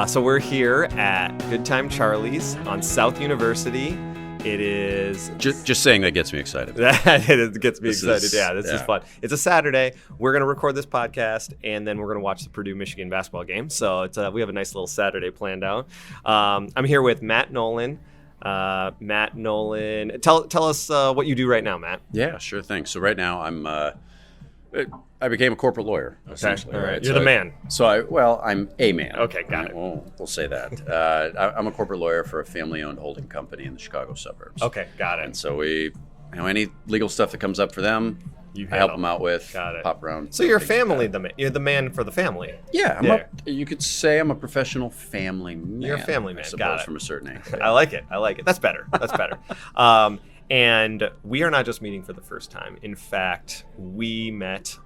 So we're here at Good Time Charlie's on South University. It is... Just saying that gets me excited. It gets me excited. This is fun. It's a Saturday. We're going to record this podcast, and then we're going to watch the Purdue-Michigan basketball game. So we have a nice little Saturday planned out. I'm here with Matt Nolan. Matt Nolan, tell us what you do right now, Matt. Yeah, sure thing. So right now I became a corporate lawyer, essentially. All right. Right? You're the man. I'm a man. Okay, got it. We'll say that. I'm a corporate lawyer for a family-owned holding company in the Chicago suburbs. Okay, got it. And so any legal stuff that comes up for them, I help them out with. Got it. Pop around. So you're you're the man for the family. Yeah, you could say I'm a professional family man. You're a family man. I suppose, got it. From a certain age. I like it. That's better. And we are not just meeting for the first time. In fact, we met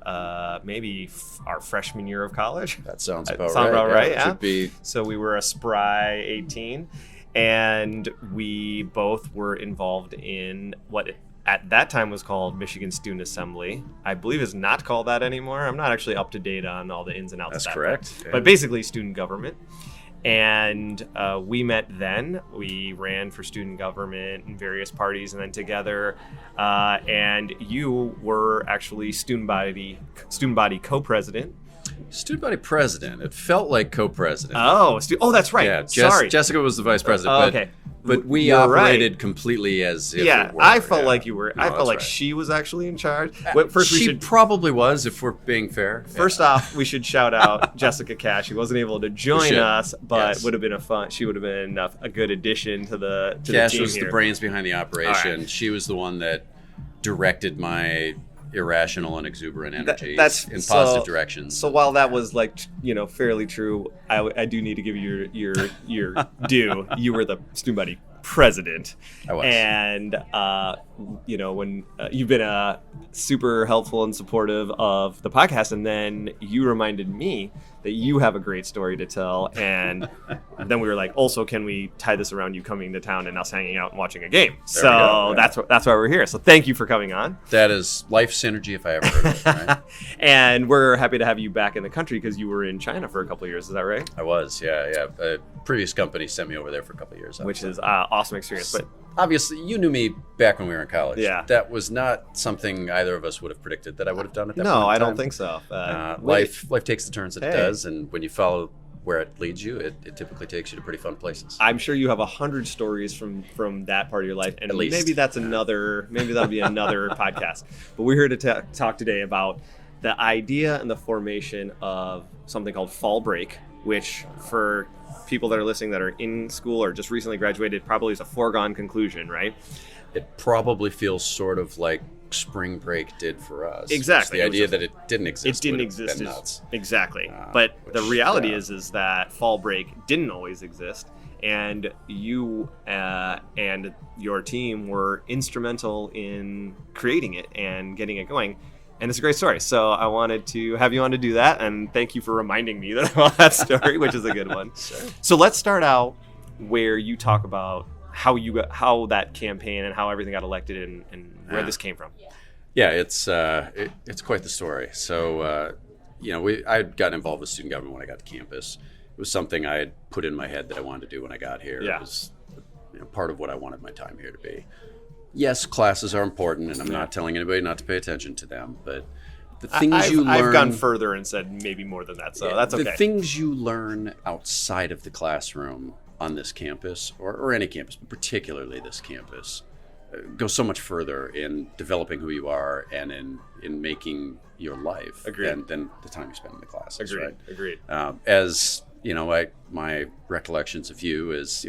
maybe our freshman year of college. That sounds about right. Yeah. Should be. So we were a spry 18, and we both were involved in what at that time was called Michigan Student Assembly. I believe is not called that anymore. I'm not actually up to date on all the ins and outs of that. That's correct. Yeah. But basically student government. And we met then. We ran for student government in various parties, and then together. And you were actually student body co-president. Student body president. It felt like co-president. Oh, that's right. Yeah, Sorry. Jessica was the vice president. Okay. But we operated completely as if it were. I felt like you were. No, I felt like right. she was actually in charge. She probably was, if we're being fair. First off, we should shout out Jessica Cash. She wasn't able to join us, but would have been she would have been a good addition to the team here. Cash was the brains behind the operation. Right. She was the one that directed my irrational and exuberant energy in positive directions. So while that was fairly true, I do need to give you your due. You were the student body president. I was. And when you've been super helpful and supportive of the podcast, and then you reminded me that you have a great story to tell, and then we were like, also, can we tie this around you coming to town and us hanging out and watching a game? That's why we're here. So thank you for coming on. That is life synergy if I ever heard of it. Right? And we're happy to have you back in the country because you were in China for a couple of years. Is that right? I was, yeah. A previous company sent me over there for a couple of years. Which is awesome experience. But obviously, you knew me back when we were in college. Yeah. That was not something either of us would have predicted that I would have done at that point. No, I don't think so. Life takes the turns that it does, and when you follow where it leads you, it typically takes you to pretty fun places. I'm sure you have 100 stories from that part of your life, and at least. Maybe that'll be another podcast. But we're here to talk today about the idea and the formation of something called fall break, which for people that are listening that are in school or just recently graduated probably is a foregone conclusion, right? It probably feels sort of like spring break did for us. Exactly. The idea that it didn't exist. It didn't exist. Nuts. Exactly. But the reality is that fall break didn't always exist, and you and your team were instrumental in creating it and getting it going. And it's a great story. So I wanted to have you on to do that. And thank you for reminding me about that story, which is a good one. Sure. So let's start out where you talk about how that campaign and how everything got elected and where this came from. Yeah, it's quite the story. So, I had gotten involved with student government when I got to campus. It was something I had put in my head that I wanted to do when I got here. Yeah. It was part of what I wanted my time here to be. Yes, classes are important, and I'm not telling anybody not to pay attention to them, but the things you learn... I've gone further and said maybe more than that, so that's okay. The things you learn outside of the classroom on this campus, or any campus, but particularly this campus, go so much further in developing who you are and in making your life than the time you spend in the classes. Agreed. As my recollections of you is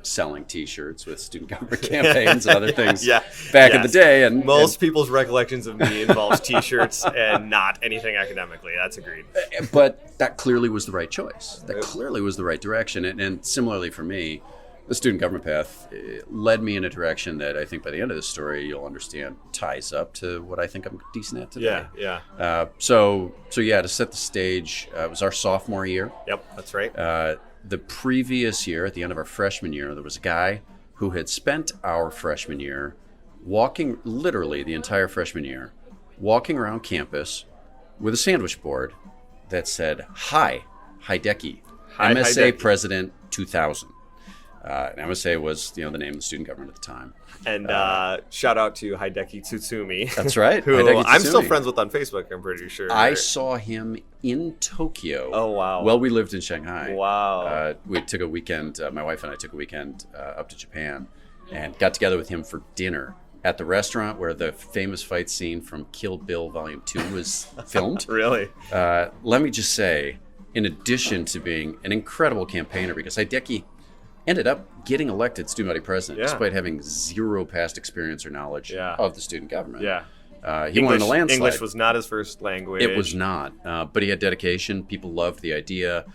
selling T-shirts with student government campaigns and other things back in the day. And most people's recollections of me involves T-shirts and not anything academically. That's agreed. But that clearly was the right choice. That clearly was the right direction. And similarly for me, the student government path led me in a direction that I think by the end of the story you'll understand ties up to what I think I'm decent at today. Yeah. So to set the stage, it was our sophomore year. Yep, that's right. The previous year, at the end of our freshman year, there was a guy who had spent our freshman year walking, literally the entire freshman year, walking around campus with a sandwich board that said, "Hi, Hideki." MSA President 2000. And MSA was, the name of the student government at the time. And shout out to Hideki Tsutsumi. That's right. Who Hideki I'm still Tsutsumi. friends with on Facebook, I'm pretty sure. I saw him in Tokyo. Oh, wow. Well, we lived in Shanghai. Wow. We took a weekend, my wife and I took a weekend up to Japan and got together with him for dinner at the restaurant where the famous fight scene from Kill Bill Volume 2 was filmed. Really? Let me just say, in addition to being an incredible campaigner, because Hideki ended up getting elected student body president despite having zero past experience or knowledge of the student government. Yeah. He won in a landslide. English was not his first language. It was not, but he had dedication. People loved the idea.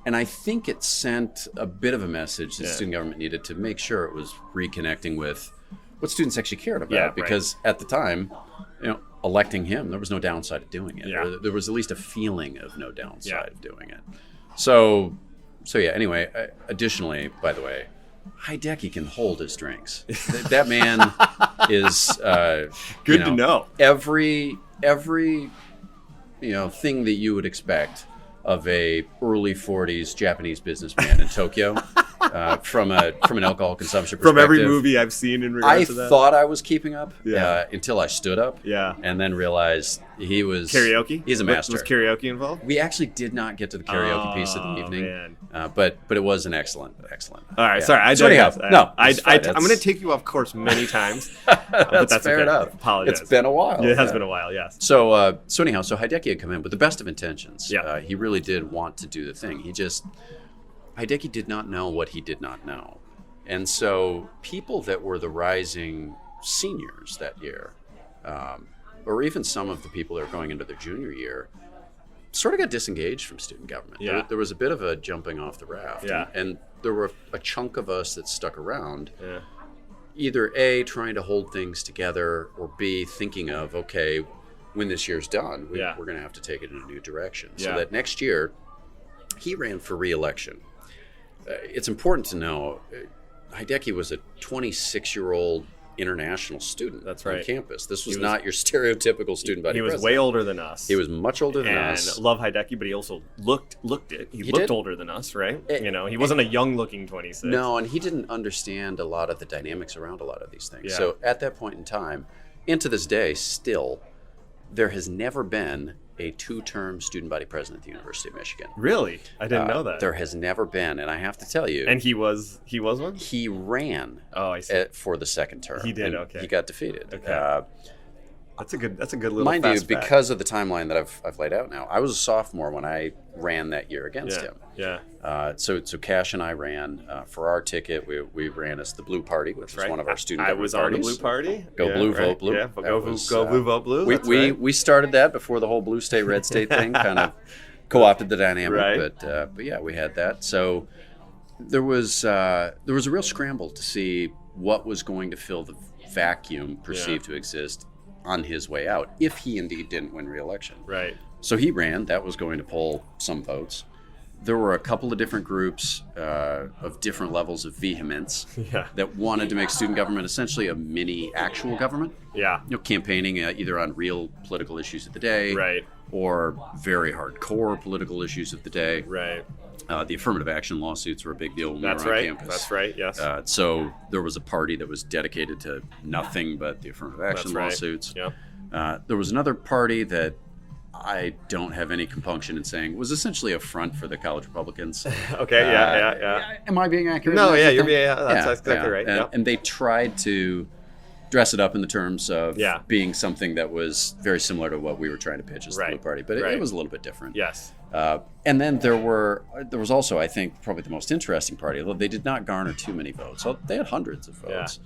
And I think it sent a bit of a message that student government needed to make sure it was reconnecting with what students actually cared about. Yeah, because at the time, electing him, there was no downside of doing it. Yeah. There was at least a feeling of no downside of doing it. So yeah, anyway, additionally, by the way, Hideki can hold his drinks. That man is good to know. Every thing that you would expect of a early 40s Japanese businessman in Tokyo, from an alcohol consumption perspective. From every movie I've seen in regards to that. I thought I was keeping up until I stood up and then realized he was... Karaoke? He's a master. Was karaoke involved? We actually did not get to the karaoke piece of the evening, man. But it was an excellent. All right, sorry. I'm going to take you off course many times. That's that's fair okay. enough. Apologize. It's been a while. It has been a while, yes. So anyhow, Hideki had come in with the best of intentions. Yeah. He really did want to do the thing. Hideki did not know what he did not know. And so people that were the rising seniors that year, or even some of the people that are going into their junior year, sort of got disengaged from student government. Yeah. There was a bit of a jumping off the raft. Yeah. And there were a chunk of us that stuck around, either A, trying to hold things together, or B, thinking of, okay, when this year's done, we're going to have to take it in a new direction. So that next year, he ran for re-election. It's important to know, Hideki was a 26-year-old international student on campus. This was not your stereotypical student body president. He was way older than us. He was much older than us. And love Hideki, but he also looked it. He looked older than us, right? He wasn't a young-looking 26. No, and he didn't understand a lot of the dynamics around a lot of these things. Yeah. So at that point in time, and to this day, still, there has never been a two-term student body president at the University of Michigan. Really? I didn't know that. There has never been, and I have to tell you. And he was one? He ran for the second term. He did, He got defeated. Okay. That's a good little mind fast you, fact. Because of the timeline that I've laid out now, I was a sophomore when I ran that year against him. Yeah. So Cash and I ran for our ticket. We ran as the Blue Party, which was one of our student government I was parties. on the Blue Party. Go Blue, vote blue. Yeah, go blue, vote blue. We started that before the whole blue state, red state thing kind of co-opted the dynamic. Right. But yeah, we had that. So there was a real scramble to see what was going to fill the vacuum perceived to exist on his way out, if he indeed didn't win re-election. Right. So he ran. That was going to pull some votes. There were a couple of different groups of different levels of vehemence that wanted to make student government essentially a mini actual government. Yeah. Campaigning either on real political issues of the day, or very hardcore political issues of the day. Right. The affirmative action lawsuits were a big deal when we were on campus. That's right. Yes. So there was a party that was dedicated to nothing but the affirmative action lawsuits. Yeah. There was another party that I don't have any compunction in saying was essentially a front for the college Republicans. Okay. Yeah. Am I being accurate? No. Yeah. That's exactly right. And they tried to dress it up in the terms of being something that was very similar to what we were trying to pitch as the Blue Party, but it was a little bit different. Yes. And then there was also, I think, probably the most interesting party, although they did not garner too many votes. So they had hundreds of votes.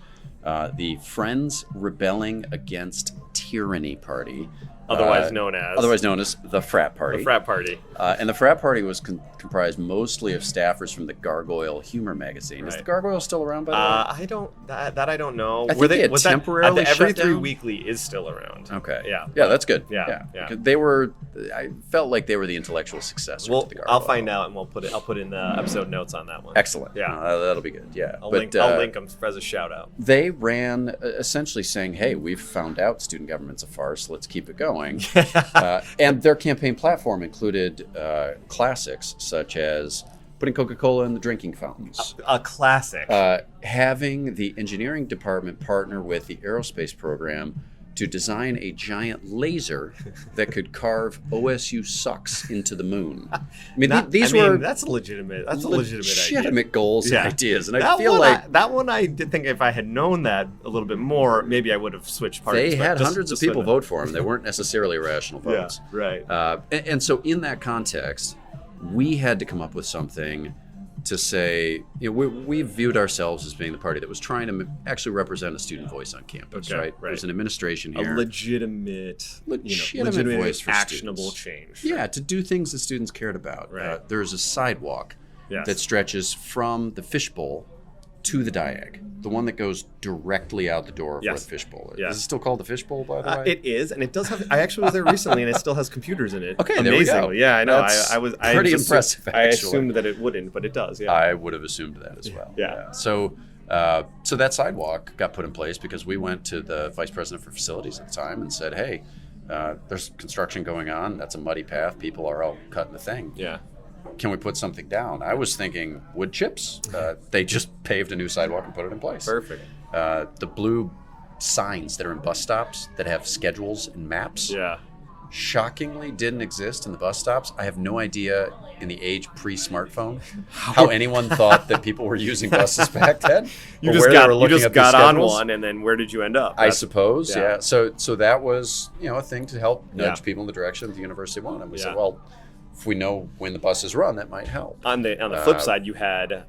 The Friends Rebelling Against Tyranny Party. Otherwise known as the Frat Party. The Frat Party. And the Frat Party was comprised mostly of staffers from the Gargoyle humor magazine. Is the Gargoyle still around, by the way? I don't know. I think they had temporarily shut Every down? 3 Weekly is still around. Okay. Yeah. Yeah, that's good. Yeah. They were. I felt like they were the intellectual successor to the Gargoyle. I'll find out, and I'll put in the episode notes on that one. Excellent. Yeah. That'll be good. Yeah. I'll link them as a shout out. They ran essentially saying, "Hey, we've found out student government's a farce. Let's keep it going." And their campaign platform included classics such as putting Coca-Cola in the drinking fountains. A classic. Having the engineering department partner with the aerospace program to design a giant laser that could carve OSU sucks into the moon. I mean, that's a legitimate idea. goals and ideas. And that I feel one, like that one I did think if I had known that a little bit more, maybe I would have switched parties. They had hundreds of people vote for him. They weren't necessarily rational votes. Yeah, right. And so in that context, we had to come up with something to say, we viewed ourselves as being the party that was trying to actually represent a student voice on campus, right? There's an administration here. A legitimate voice for actionable students. change. Yeah, to do things that students cared about. Right. There's a sidewalk that stretches from the fishbowl to the diag, the one that goes directly out the door of where the fishbowl is. Is it still called the fishbowl, by the way? It is, and it does have. I actually was there recently, and it still has computers in it. Okay, there we go. Yeah, I know. That's I was pretty impressive. I assumed that it wouldn't, but it does. Yeah, I would have assumed that as well. Yeah. So that sidewalk got put in place because we went to the vice president for facilities at the time and said, "Hey, there's construction going on. That's a muddy path. People are all cutting the thing. Yeah. Can we put something down?" I was thinking wood chips. They just paved a new sidewalk and put it in place. Perfect. The blue signs that are in bus stops that have schedules and maps shockingly didn't exist in the bus stops. I have no idea in the age pre-smartphone how anyone thought that people were using buses back then. You just got on one, and then where did you end up? I suppose, yeah. So that was a thing to help nudge people in the direction that the university wanted. And we said, well, if we know when the buses run, that might help. On the flip side, you had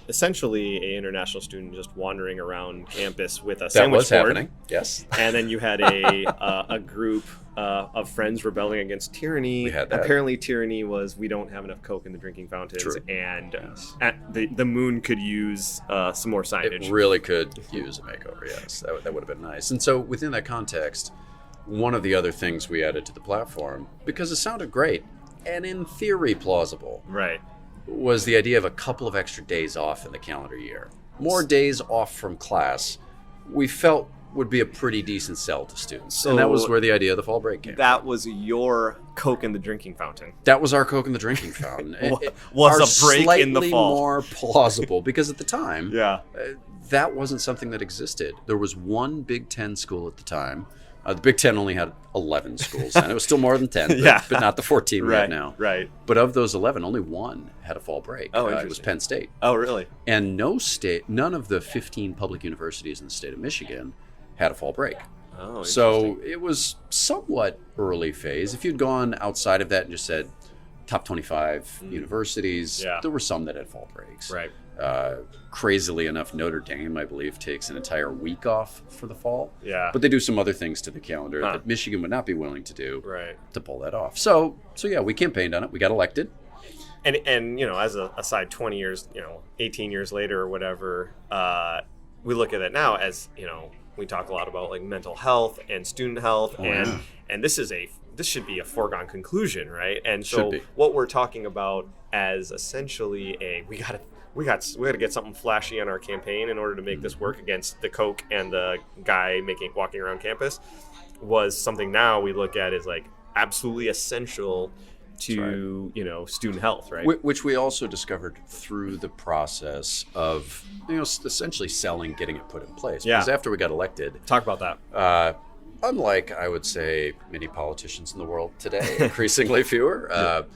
essentially an international student just wandering around campus with a sandwich board. That was happening, yes. And then you had a group of friends rebelling against tyranny. We had that. Apparently, tyranny was we don't have enough Coke in the drinking fountains, and the moon could use some more signage. It really could use a makeover. Yes, that would have been nice. And so within that context, one of the other things we added to the platform, because it sounded great and in theory plausible, was the idea of a couple of extra days off in the calendar year. More days off from class, we felt would be a pretty decent sell to students. And that was where the idea of the fall break came. That was your Coke in the drinking fountain. That was our Coke in the drinking fountain. Was a break in the fall. Slightly more plausible, because at the time, that wasn't something that existed. There was one Big Ten school at the time. The Big Ten only had 11 schools, and it was still more than 10, but not the 14 we have now. Right. But of those 11, only one had a fall break. Oh, it was Penn State. Oh, really? And none of the 15 public universities in the state of Michigan had a fall break. Oh, so it was somewhat early phase. If you'd gone outside of that and just said top 25 universities, there were some that had fall breaks. Right. Crazily enough, Notre Dame, I believe, takes an entire week off for the fall. Yeah. But they do some other things to the calendar that Michigan would not be willing to do to pull that off. So yeah, we campaigned on it. We got elected. And as a aside, 20 years, 18 years later or whatever, we look at it now as, we talk a lot about like mental health and student health, and this should be a foregone conclusion, right? And so what we're talking about as essentially we got to get something flashy on our campaign in order to make this work against the Coke and the guy walking around campus was something now we look at as like absolutely essential to student health, right? Which we also discovered through the process of essentially selling, getting it put in place. Yeah. Because after we got elected, talk about that. Unlike I would say many politicians in the world today, increasingly fewer.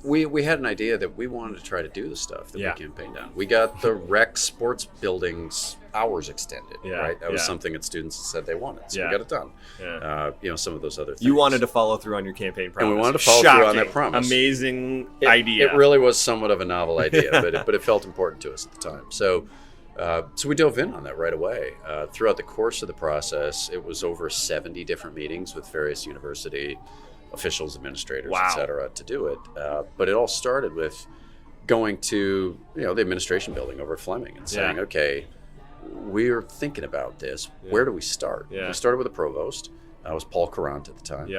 We had an idea that we wanted to try to do the stuff that we campaigned on. We got the rec sports buildings hours extended, right? That was something that students said they wanted, so we got it done. Yeah. Some of those other things. You wanted to follow through on your campaign promise. And we wanted to follow through on that promise. Amazing idea. It really was somewhat of a novel idea, but it felt important to us at the time. So we dove in on that right away. Throughout the course of the process, it was over 70 different meetings with various university officials, administrators, et cetera, to do it. But it all started with going to the administration building over at Fleming and saying, okay, we're thinking about this. Where do we start? We started with the provost. That was Paul Courant at the time.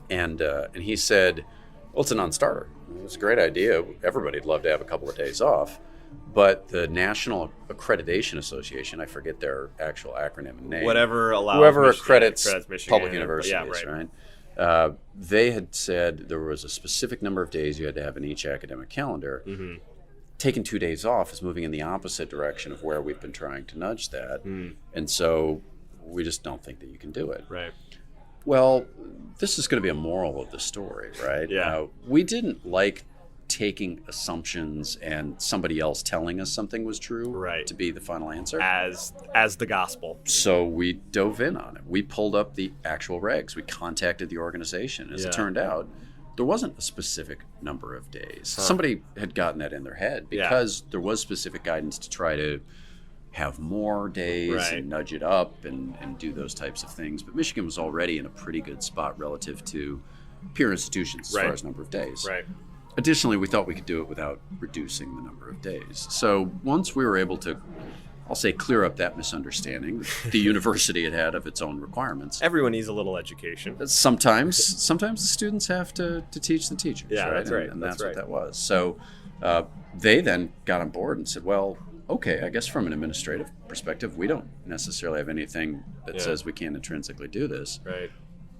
And he said, well, it's a non-starter. It's a great idea. Everybody'd love to have a couple of days off. But the National Accreditation Association, I forget their actual acronym and name. Whoever accredits Michigan, public universities, right? They had said there was a specific number of days you had to have in each academic calendar. Mm-hmm. Taking 2 days off is moving in the opposite direction of where we've been trying to nudge that. And so we just don't think that you can do it. Right. Well, this is going to be a moral of the story, right? Yeah. We didn't like taking assumptions and somebody else telling us something was true Right. to be the final answer. As the gospel. So we dove in on it. We pulled up the actual regs. We contacted the organization. As it turned out, there wasn't a specific number of days. Somebody had gotten that in their head because there was specific guidance to try to have more days and nudge it up and do those types of things. But Michigan was already in a pretty good spot relative to peer institutions as far as number of days. Right. Additionally, we thought we could do it without reducing the number of days. So once we were able to, I'll say, clear up that misunderstanding the university had of its own requirements. Everyone needs a little education. Sometimes the students have to teach the teachers. Yeah, right? that's right. And that's what that was. So they then got on board and said, well, okay, I guess from an administrative perspective, we don't necessarily have anything that says we can't intrinsically do this. Right.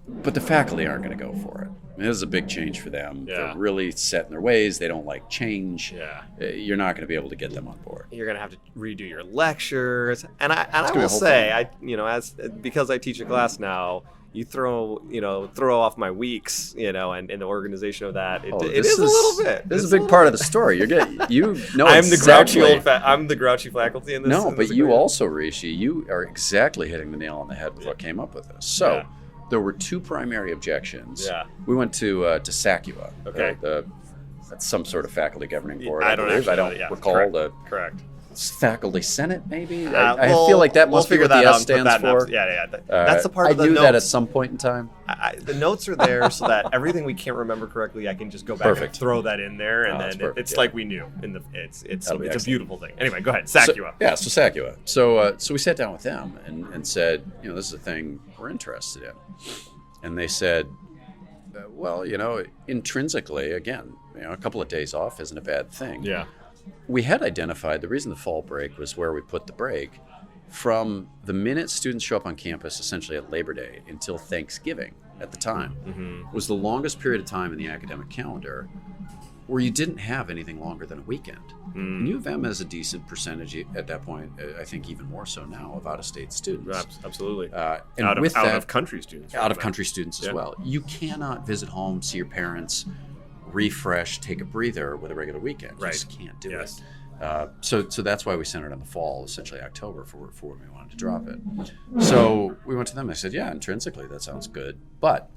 But the faculty aren't going to go for it. I mean, this is a big change for them. Yeah. They're really set in their ways. They don't like change. Yeah. You're not going to be able to get them on board. You're gonna have to redo your lectures, and I gonna be a will whole say, because I teach a class now, you throw off my weeks, and the organization of that. It is a little bit. This is a big part of the story. I'm I'm the grouchy faculty in this. No, in but this you agreement. also, Rishi, you are exactly hitting the nail on the head with what came up with this. So there were two primary objections. Yeah. We went to SACUA. Okay. That's some sort of faculty govening board. I don't recall correct. the Correct. faculty senate. Maybe I feel like that must be figure what the that S out, stands put that for. up. Yeah. That's the part I of the knew notes. that at some point in time. The notes are there so that everything we can't remember correctly, I can just go back and throw that in there, and then it's like we knew. It's a beautiful thing. Anyway, go ahead, SACUA. So SACUA. So we sat down with them and said, this is a thing we're interested in, and they said, well, intrinsically, again, a couple of days off isn't a bad thing. Yeah. We had identified the reason the fall break was where we put the break. From the minute students show up on campus, essentially at Labor Day, until Thanksgiving at the time, was the longest period of time in the academic calendar where you didn't have anything longer than a weekend. And UofM has a decent percentage at that point, I think even more so now, of out-of-state students. Absolutely. And out with of country students. Out-of-country students as well. You cannot visit home, see your parents, refresh, take a breather with a regular weekend. You just can't do it. So that's why we centered on the fall, essentially October, for when we wanted to drop it. So we went to them. I said, intrinsically that sounds good, but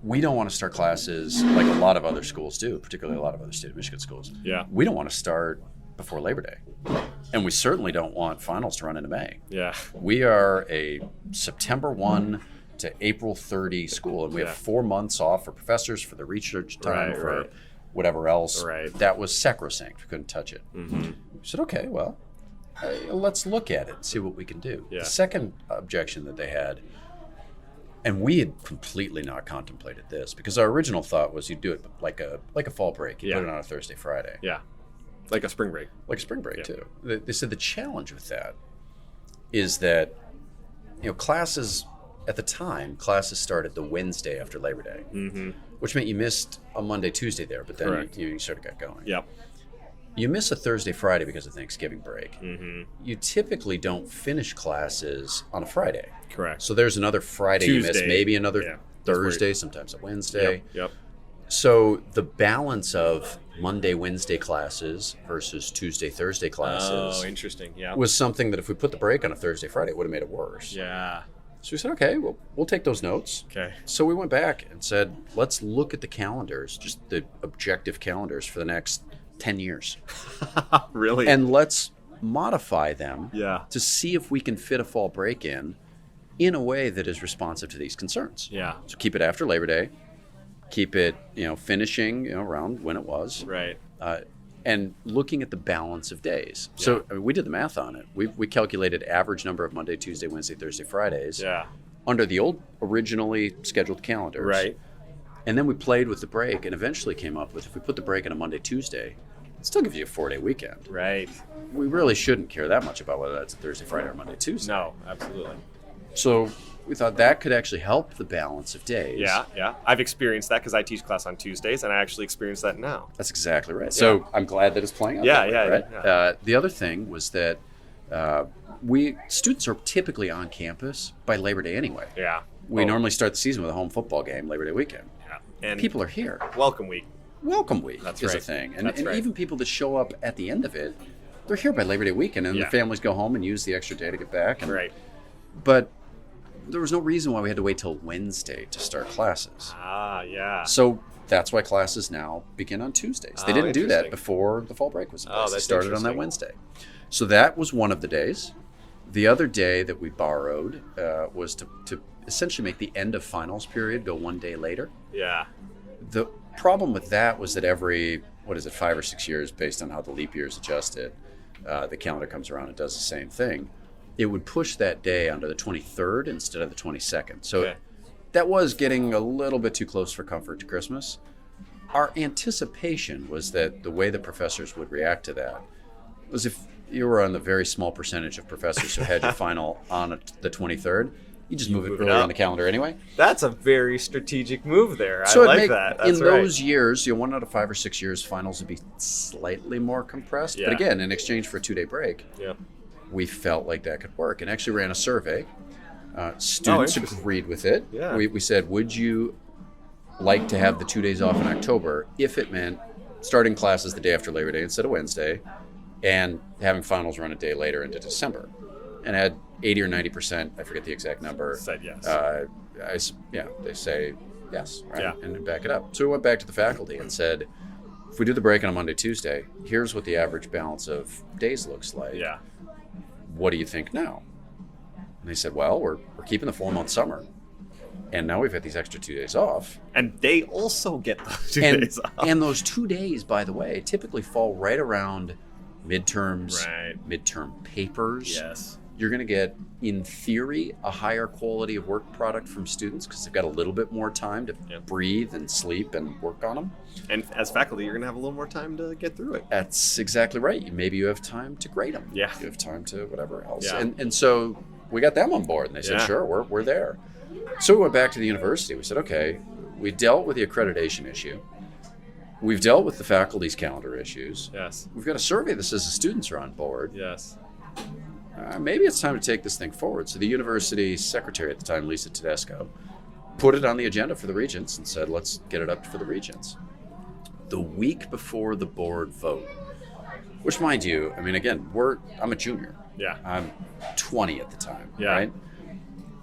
we don't want to start classes like a lot of other schools do, particularly a lot of other state of Michigan schools. Yeah. We don't want to start before Labor Day, and we certainly don't want finals to run into May. Yeah. We are a September 1 to April 30 school, and we have 4 months off for professors, for the research time, for whatever else. Right. That was sacrosanct. We couldn't touch it. We said, okay, well, let's look at it and see what we can do. Yeah. The second objection that they had, and we had completely not contemplated this, because our original thought was you'd do it like a fall break. You put it on a Thursday, Friday. Yeah. Like a spring break. Like a spring break, too. They said the challenge with that is that, classes started the Wednesday after Labor Day, which meant you missed a Monday, Tuesday there, but then you sort of got going. Yep. You miss a Thursday, Friday because of Thanksgiving break. You typically don't finish classes on a Friday. Correct. So there's another Friday Tuesday, you miss, maybe another Thursday, sometimes a Wednesday. Yep. So the balance of Monday, Wednesday classes versus Tuesday, Thursday classes interesting. Yeah. was something that if we put the break on a Thursday, Friday, it would have made it worse. Yeah. So we said, okay, well, we'll take those notes. Okay. So we went back and said, let's look at the calendars, just the objective calendars for the next 10 years. Really? And let's modify them to see if we can fit a fall break in a way that is responsive to these concerns. Yeah. So keep it after Labor Day, keep it, finishing around when it was. Right. And looking at the balance of days. So we did the math on it. We calculated average number of Monday, Tuesday, Wednesday, Thursday, Fridays under the old originally scheduled calendars. Right. And then we played with the break and eventually came up with, if we put the break on a Monday, Tuesday, it still gives you a 4-day weekend. Right. We really shouldn't care that much about whether that's a Thursday, Friday, or Monday, Tuesday. No, absolutely. So we thought that could actually help the balance of days. Yeah. I've experienced that because I teach class on Tuesdays, and I actually experience that now. That's exactly right. So I'm glad that it's playing out. Yeah. The other thing was that students are typically on campus by Labor Day anyway. Yeah. We normally start the season with a home football game Labor Day weekend. Yeah. And people are here. Welcome week. Welcome week That's is right. a thing. And, That's and right. even people that show up at the end of it, they're here by Labor Day weekend, and the families go home and use the extra day to get back. And, right. But there was no reason why we had to wait till Wednesday to start classes. Yeah. So that's why classes now begin on Tuesdays. They didn't do that before the fall break was in place. They started on that Wednesday. So that was one of the days. The other day that we borrowed was to essentially make the end of finals period go one day later. Yeah. The problem with that was that every, 5 or 6 years, based on how the leap year is adjusted, the calendar comes around and does the same thing. It would push that day onto the 23rd instead of the 22nd. So that was getting a little bit too close for comfort to Christmas. Our anticipation was that the way the professors would react to that was if you were on the very small percentage of professors who had your final on the 23rd, you just move it earlier on the calendar anyway. That's a very strategic move there. So I like that. That's in those years, 1 out of 5 or 6 years, finals would be slightly more compressed. Yeah. But again, in exchange for a 2-day break, we felt like that could work and actually ran a survey. Students agreed with it. Yeah. We said, would you like to have the 2 days off in October if it meant starting classes the day after Labor Day instead of Wednesday and having finals run a day later into December? And had 80 or 90%, I forget the exact number, said yes. They say yes, right? Yeah. And back it up. So we went back to the faculty and said, if we do the break on a Monday, Tuesday, here's what the average balance of days looks like. Yeah. What do you think now? And they said, well, we're keeping the 4-month summer. And now we've got these extra 2 days off. And they also get those 2 days off. And those 2 days, by the way, typically fall right around midterms, midterm papers. Yes. You're going to get, in theory, a higher quality of work product from students because they've got a little bit more time to breathe and sleep and work on them. And as faculty, you're going to have a little more time to get through it. That's exactly right. Maybe you have time to grade them. Yeah. You have time to whatever else. Yeah. And so we got them on board, and they said, sure, we're there. So we went back to the university. We said, okay, we dealt with the accreditation issue. We've dealt with the faculty's calendar issues. Yes. We've got a survey that says the students are on board. Yes. Maybe it's time to take this thing forward. So the university secretary at the time, Lisa Tedesco, put it on the agenda for the regents and said, let's get it up for the regents. The week before the board vote, which, mind you, I mean, again, I'm a junior. Yeah. I'm 20 at the time, Yeah. right?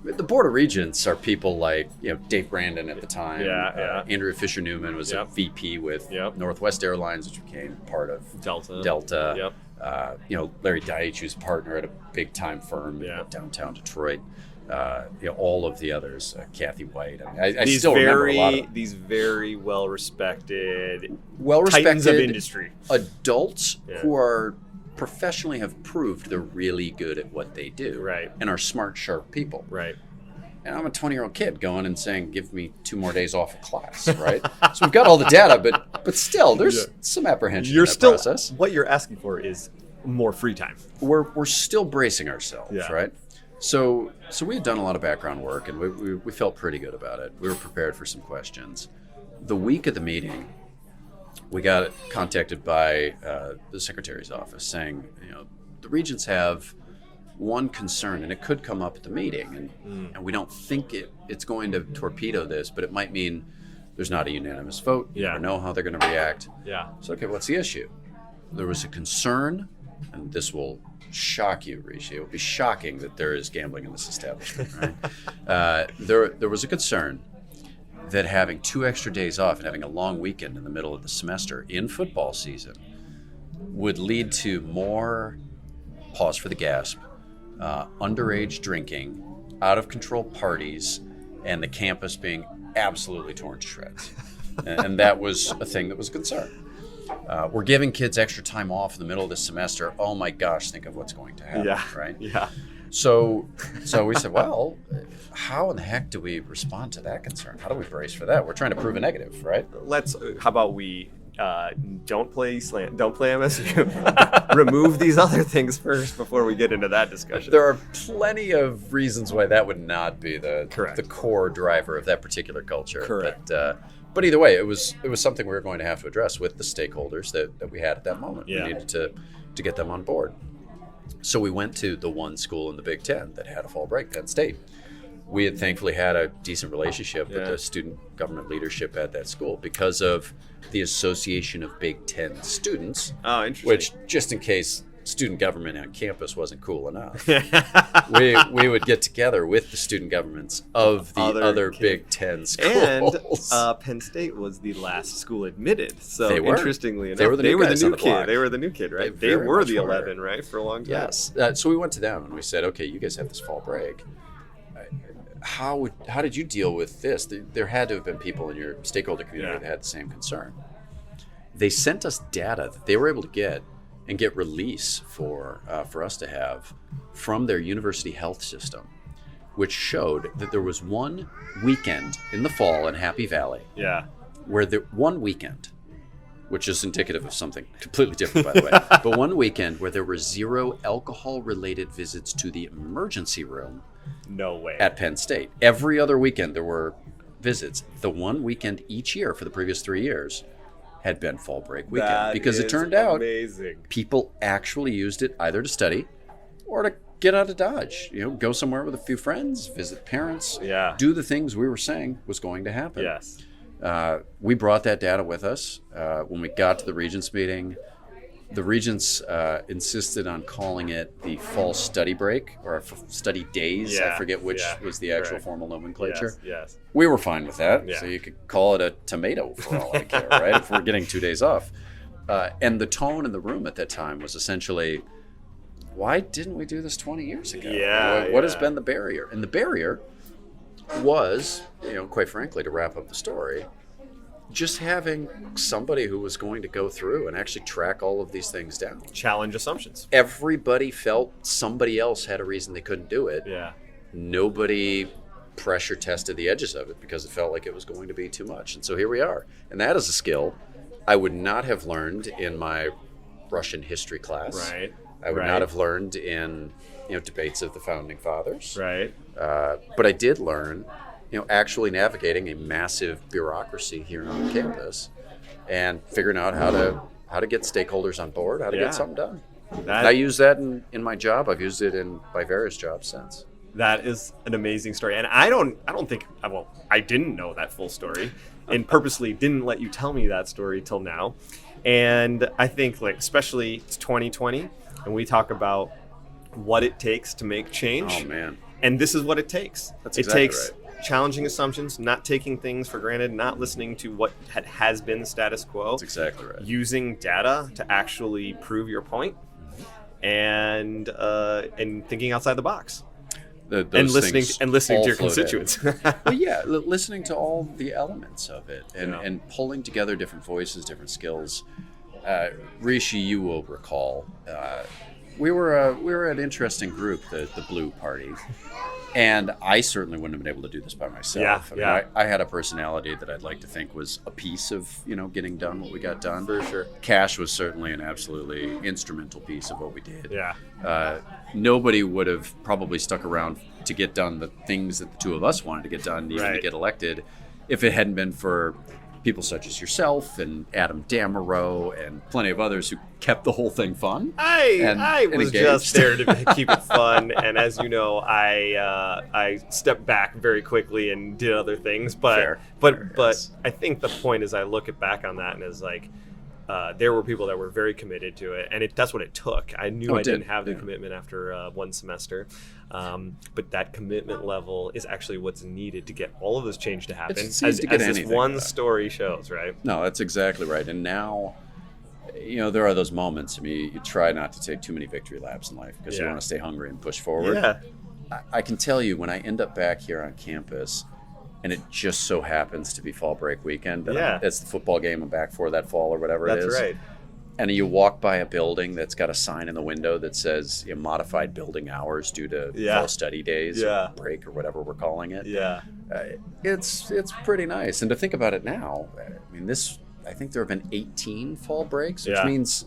The Board of Regents are people like, Dave Brandon at the time. Andrea Fisher-Newman was a VP with Northwest Airlines, which became part of Delta. Yep. Larry Deitch, who's a partner at a big-time firm in downtown Detroit. All of the others, Kathy White. I mean, I still remember a lot of them. These very well-respected Titans of industry. Adults who are professionally have proved they're really good at what they do. Right. And are smart, sharp people. Right. And I'm a 20-year-old kid going and saying, give me 2 more days off of class, right? So we've got all the data, but still, there's some apprehension in that process. What you're asking for is more free time. We're still bracing ourselves, right? So we had done a lot of background work, and we felt pretty good about it. We were prepared for some questions. The week of the meeting, we got contacted by the secretary's office saying, the regents have one concern, and it could come up at the meeting, and we don't think it's going to torpedo this, but it might mean there's not a unanimous vote. You never know how they're going to react. Yeah. So, okay, what's the issue? There was a concern, and this will shock you, Rishi. It will be shocking that there is gambling in this establishment, right? There was a concern that having 2 extra days off and having a long weekend in the middle of the semester in football season would lead to more, pause for the gasp, underage drinking, out-of-control parties, and the campus being absolutely torn to shreds. And that was a thing that was a concern. We're giving kids extra time off in the middle of the semester. Oh my gosh, think of what's going to happen, right? Yeah. So we said, well, how in the heck do we respond to that concern? How do we brace for that? We're trying to prove a negative, right? How about we don't play MSU. Remove these other things first before we get into that discussion. There are plenty of reasons why that would not be the Correct. core driver of that particular culture. Correct. But either way, it was something we were going to have to address with the stakeholders that we had at that moment. Yeah. We needed to get them on board. So we went to the one school in the Big Ten that had a fall break, Penn State. We had thankfully had a decent relationship with the student government leadership at that school because of the Association of Big Ten Students. Oh, interesting. Which, just in case student government on campus wasn't cool enough, we would get together with the student governments of the other Big Ten schools. And Penn State was the last school admitted. So They were. interestingly enough, They were the new guys on new the kid. block. They were the new kid, right? They They very were much the were. 11, right, for a long time. Yes. So we went to them and we said, okay, you guys have this fall break. How did you deal with this? There had to have been people in your stakeholder community that had the same concern. They sent us data that they were able to get release for us to have from their university health system, which showed that there was one weekend in the fall in Happy Valley where one weekend, which is indicative of something completely different, by the way, but one weekend where there were 0 alcohol-related visits to the emergency room. No way. At Penn State. Every other weekend there were visits. The one weekend each year for the previous 3 years had been fall break weekend. That because it is turned out amazing. People actually used it either to study or to get out of Dodge. Go somewhere with a few friends, visit parents, do the things we were saying was going to happen. Yes. We brought that data with us. When we got to the Regents meeting, the Regents insisted on calling it the fall study break or study days. I forget which was the actual formal nomenclature. Yes. We were fine with that. Yeah. So you could call it a tomato for all I care, right? If we're getting 2 days off. And the tone in the room at that time was essentially, why didn't we do this 20 years ago? What has been the barrier? And the barrier was, quite frankly, to wrap up the story, just having somebody who was going to go through and actually track all of these things down. Challenge assumptions. Everybody felt somebody else had a reason they couldn't do it. Yeah. Nobody pressure tested the edges of it because it felt like it was going to be too much. And so here we are. And that is a skill I would not have learned in my Russian history class. Right. I would not have learned in debates of the founding fathers. Right. But I did learn actually navigating a massive bureaucracy here on campus and figuring out how to get stakeholders on board, how to get something done. I use that in my job. I've used it in my various jobs since. That is an amazing story. And I didn't know that full story and purposely didn't let you tell me that story till now. And I think especially it's 2020 and we talk about what it takes to make change. Oh man. And this is what it takes. That's exactly It takes challenging assumptions, not taking things for granted, not listening to what has been the status quo. That's exactly right. Using data to actually prove your point, and thinking outside the box, and listening to your constituents. Well, listening to all the elements of it, and pulling together different voices, different skills. Rishi, you will recall, we were an interesting group, the Blue Party. And I certainly wouldn't have been able to do this by myself. I had a personality that I'd like to think was a piece of, getting done what we got done. For sure. Cash was certainly an absolutely instrumental piece of what we did. Yeah. Nobody would have probably stuck around to get done the things that the two of us wanted to get done, even to get elected, if it hadn't been for people such as yourself and Adam Damerow and plenty of others who kept the whole thing fun. I was engaged. just there to keep it fun, and as you know, I stepped back very quickly and did other things. But Fair, I think the point is, I look back on that and is there were people that were very committed to it, and that's what it took. I knew I didn't have the commitment after one semester, but that commitment level is actually what's needed to get all of this change to happen, as this one story shows, right? No, that's exactly right. And now, there are those moments. I mean, you try not to take too many victory laps in life because you want to stay hungry and push forward. Yeah. I can tell you, when I end up back here on campus, and it just so happens to be fall break weekend, it's the football game I'm back for that fall or whatever it is. That's right. And you walk by a building that's got a sign in the window that says modified building hours due to fall study days, or break, or whatever we're calling it. Yeah. It's pretty nice. And to think about it now, I mean, I think there have been 18 fall breaks, which Yeah. means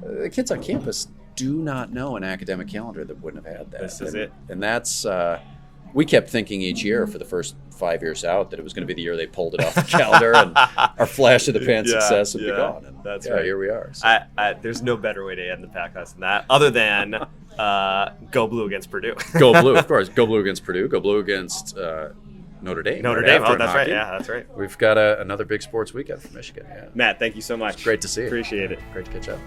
the kids on campus do not know an academic calendar that wouldn't have had that. This is it. And that's, we kept thinking each year for the first 5 years out that it was going to be the year they pulled it off the calendar and our flash of the pan success would be gone. And that's right. Here we are. So. There's no better way to end the podcast than that, other than go blue against Purdue. Go blue, of course. Go blue against Purdue. Go blue against Notre Dame. Notre right Dame. after Oh, in that's right. hockey. Yeah, that's right. We've got another big sports weekend for Michigan. Yeah. Matt, thank you so much. Great to see you. Appreciate it. Great to catch up.